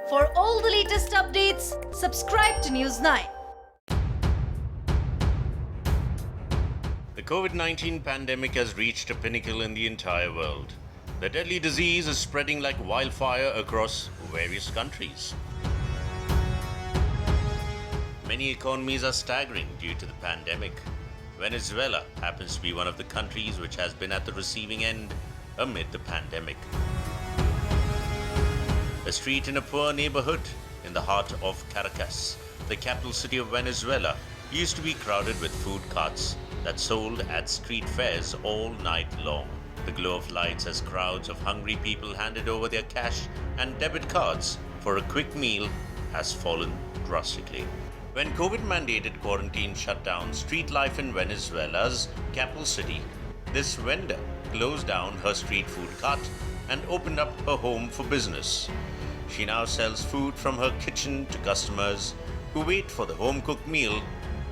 For all the latest updates, subscribe to News 9. The COVID-19 pandemic has reached a pinnacle in the entire world. The deadly disease is spreading like wildfire across various countries. Many economies are staggering due to the pandemic. Venezuela happens to be one of the countries which has been at the receiving end amid the pandemic. A street in a poor neighborhood in the heart of Caracas, the capital city of Venezuela, used to be crowded with food carts that sold at street fairs all night long. The glow of lights as crowds of hungry people handed over their cash and debit cards for a quick meal has fallen drastically. When COVID-mandated quarantine shut down street life in Venezuela's capital city, this vendor closed down her street food cart and opened up her home for business. She now sells food from her kitchen to customers who wait for the home-cooked meal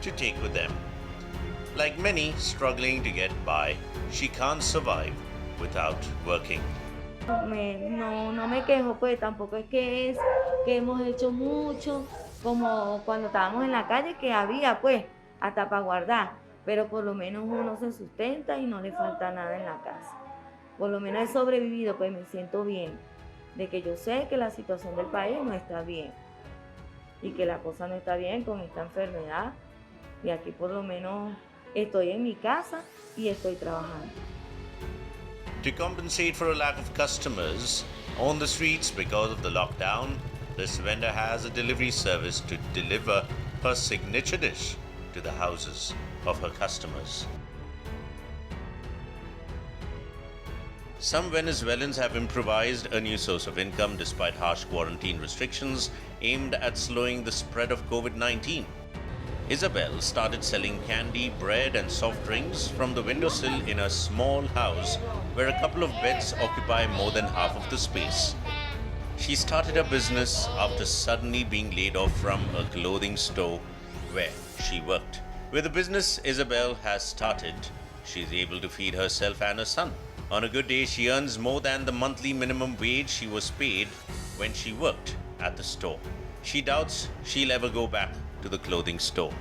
to take with them. Like many struggling to get by, she can't survive without working. No me quejo, pues tampoco es que hemos hecho mucho como cuando estábamos en la calle, que había pues hasta para guardar, pero por lo menos uno se sustenta y no le falta nada en la casa. Por lo menos he sobrevivido, pues me siento bien, de que yo sé que la situación del país no está bien y que la cosa no está bien con esta enfermedad, y aquí por lo menos estoy en mi casa y estoy trabajando. To compensate for a lack of customers on the streets because of the lockdown, this vendor has a delivery service to deliver her signature dish to the houses of her customers. Some Venezuelans have improvised a new source of income despite harsh quarantine restrictions aimed at slowing the spread of COVID-19. Isabel started selling candy, bread and soft drinks from the windowsill in a small house where a couple of beds occupy more than half of the space. She started a business after suddenly being laid off from a clothing store where she worked. With the business Isabel has started, she is able to feed herself and her son. On a good day, she earns more than the monthly minimum wage she was paid when she worked at the store. She doubts she'll ever go back to the clothing store.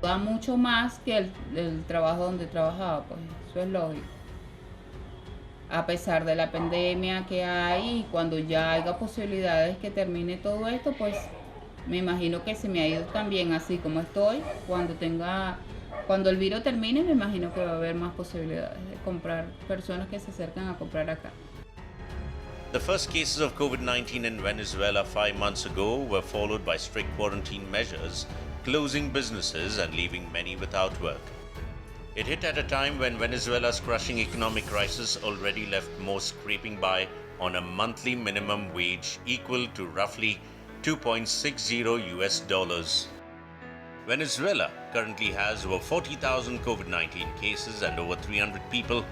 Da mucho más que el trabajo donde trabajaba, pues eso es lógico. A pesar de la pandemia que hay, y cuando ya haya posibilidades que termine todo esto, pues me imagino que se me ha ido también así como estoy. Cuando el virus termine, me imagino que va a haber más posibilidades de comprar, personas que se acercan a comprar acá. The first cases of COVID-19 in Venezuela 5 months ago were followed by strict quarantine measures, closing businesses and leaving many without work. It hit at a time when Venezuela's crushing economic crisis already left most scraping by on a monthly minimum wage equal to roughly $2.60. Venezuela currently has over 40,000 COVID-19 cases and over 300 people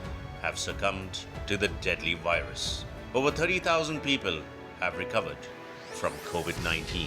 have succumbed to the deadly virus. Over 30,000 people have recovered from COVID-19.